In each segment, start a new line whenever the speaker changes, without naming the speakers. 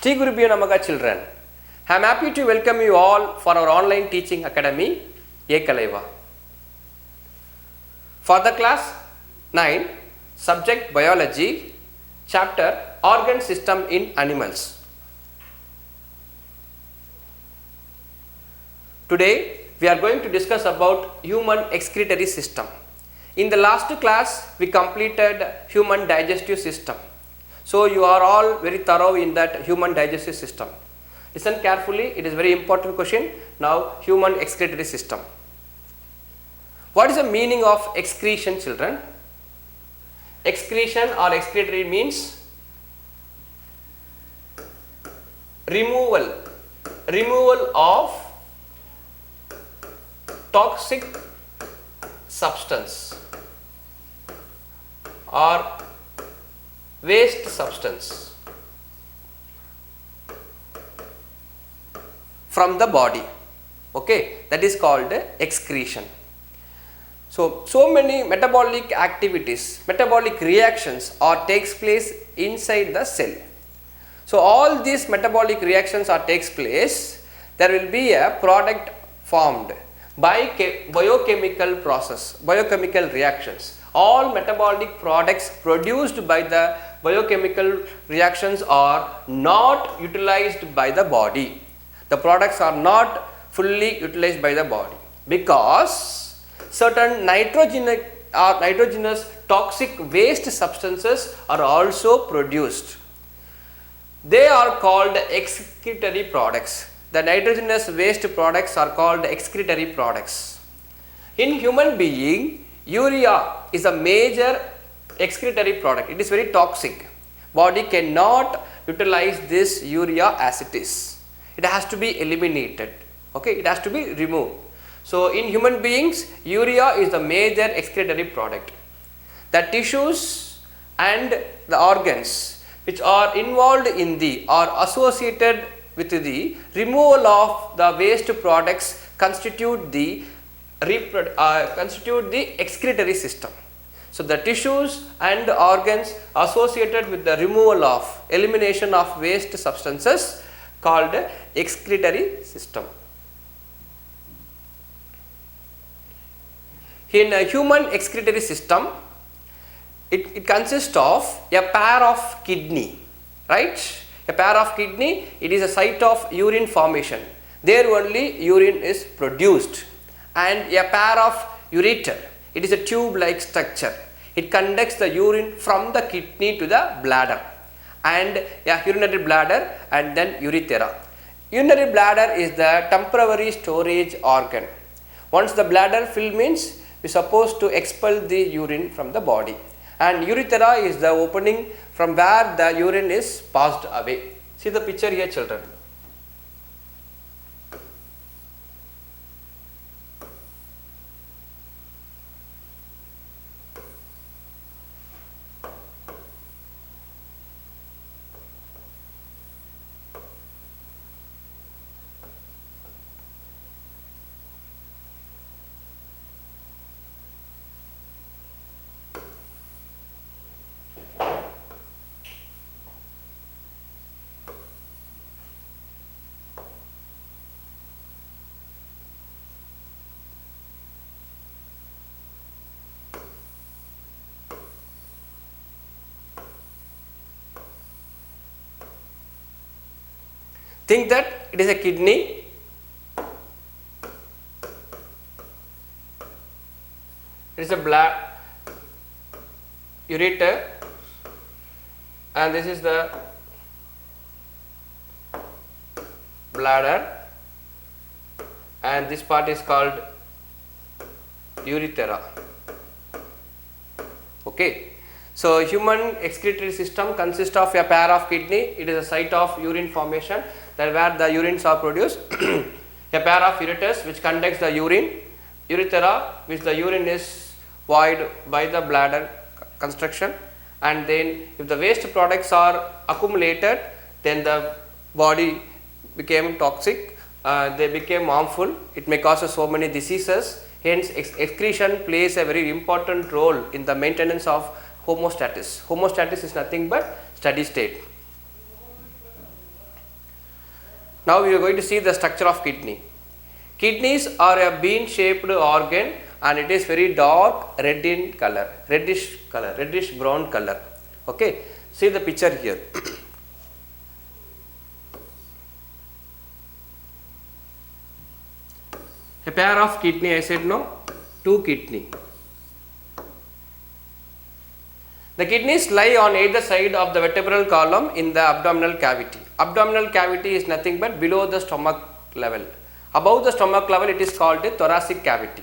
Shri Gurubhyo Namaha children. I am happy to welcome you all for our online teaching academy, Ekalaiva. For the class 9, subject biology, chapter organ system in animals. Today we are going to discuss about human excretory system. In the last class we completed human digestive system. So you are all very thorough in that human digestive system. Listen carefully, it is very important question. Now human excretory system. What is the meaning of excretion, children? Excretion or excretory means removal of toxic substance or waste substance from the body. Okay, that is called excretion. So many metabolic activities, metabolic reactions takes place inside the cell. So all these metabolic reactions takes place, there will be a product formed by biochemical process, biochemical reactions. All metabolic products produced by the biochemical reactions are not utilized by the body. The products are not fully utilized by the body because certain nitrogenous toxic waste substances are also produced. They are called excretory products. The nitrogenous waste products are called excretory products. In human being, urea is a major excretory product. It is very toxic. Body cannot utilize this urea as it is. It has to be eliminated. Okay, it has to be removed. So in human beings, urea is the major excretory product. The tissues and the organs which are involved in the or associated with the removal of the waste products constitute the excretory system. So the tissues and the organs associated with the removal of elimination of waste substances called excretory system. In a human excretory system, it consists of a pair of kidney, right? A pair of kidney, it is a site of urine formation. There only urine is produced. And a pair of ureter, it is a tube-like structure. It conducts the urine from the kidney to the bladder, and a urinary bladder and then urethra. Urinary bladder is the temporary storage organ. Once the bladder fills means we are supposed to expel the urine from the body, and urethra is the opening from where the urine is passed away. See the picture here, children. Think that it is a kidney, it is a ureter, and this is the bladder, and this part is called urethra. Okay. So human excretory system consists of a pair of kidney. It is a site of urine formation, that where the urines are produced. A pair of ureters which conducts the urine, urethra which the urine is void by the bladder construction, and then if the waste products are accumulated, then the body became toxic, they became harmful. It may cause so many diseases. Hence excretion plays a very important role in the maintenance of homeostasis. Homeostasis is nothing but steady state. Now we are going to see the structure of kidney. Kidneys are a bean shaped organ and it is very dark red in color, reddish brown color. Okay, see the picture here. A pair of kidney, I said no, 2 kidney. The kidneys lie on either side of the vertebral column in the abdominal cavity. Abdominal cavity is nothing but below the stomach level. Above the stomach level it is called a thoracic cavity.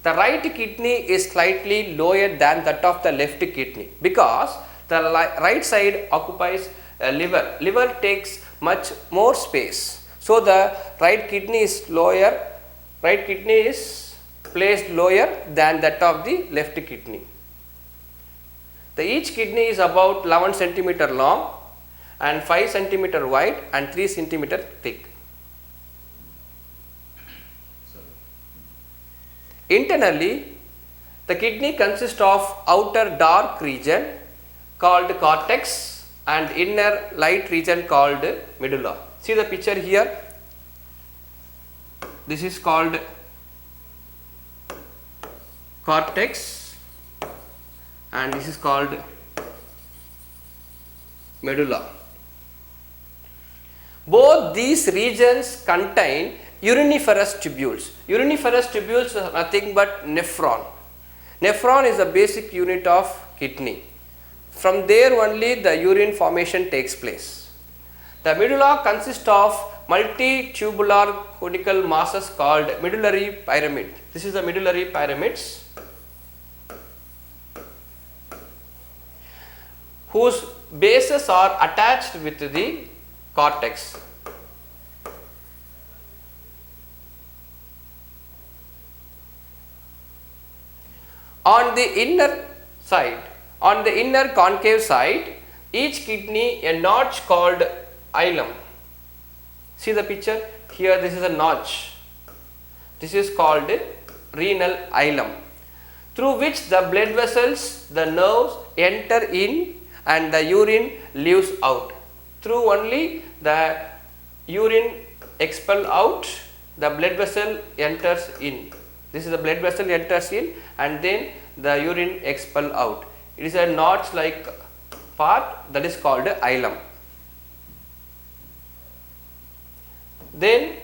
The right kidney is slightly lower than that of the left kidney because the right side occupies a liver. Liver takes much more space. So the right kidney is placed lower than that of the left kidney. Each kidney is about 11 cm long and 5 cm wide and 3 cm thick. Internally, the kidney consists of outer dark region called cortex and inner light region called medulla. See the picture here. This is called cortex and this is called medulla. Both these regions contain uriniferous tubules. Uriniferous tubules are nothing but nephron. Nephron is the basic unit of kidney. From there only the urine formation takes place. The medulla consists of multitubular conical masses called medullary pyramid. This is the medullary pyramids whose bases are attached with the cortex. On the inner concave side, each kidney a notch called hilum. See the picture here, this is a notch. This is called renal hilum, through which the blood vessels, the nerves enter in and the urine leaves out. Through only the urine expel out, the blood vessel enters in. This is the blood vessel enters in and then the urine expel out. It is a notch like part that is called hilum. Then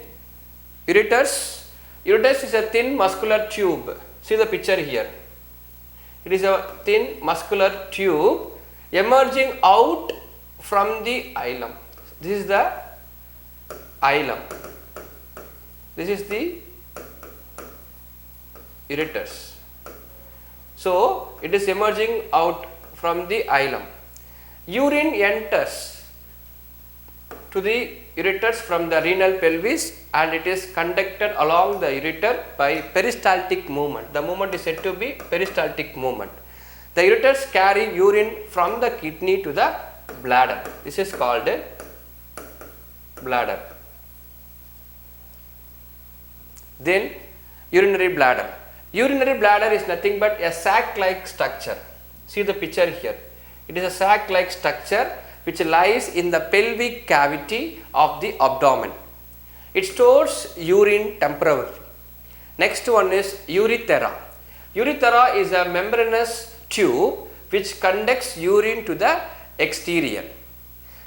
ureters. Ureters is a thin muscular tube. See the picture here. It is a thin muscular tube emerging out from the hilum. This is the hilum. This is the ureters. So it is emerging out from the hilum. Urine enters to the ureters from the renal pelvis and it is conducted along the ureter by peristaltic movement. The movement is said to be peristaltic movement. The ureters carry urine from the kidney to the bladder. This is called a bladder. Then urinary bladder. Urinary bladder is nothing but a sac-like structure. See the picture here. It is a sac-like structure which lies in the pelvic cavity of the abdomen. It stores urine temporarily. Next one is urethra. Urethra is a membranous tube which conducts urine to the exterior.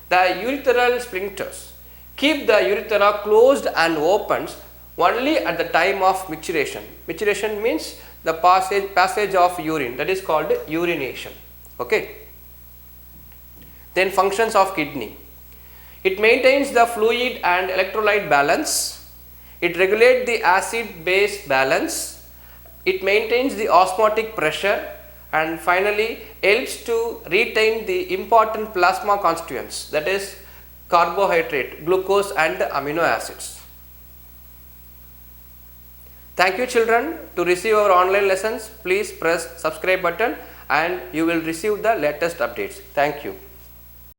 The urethral sphincters keep the urethra closed and opens only at the time of micturition. Micturition means the passage of urine, that is called urination. Okay. Then functions of kidney. It maintains the fluid and electrolyte balance. It regulates the acid-base balance. It maintains the osmotic pressure and finally helps to retain the important plasma constituents, that is carbohydrate, glucose and amino acids. Thank you children. To receive our online lessons, please press subscribe button and you will receive the latest updates. Thank you.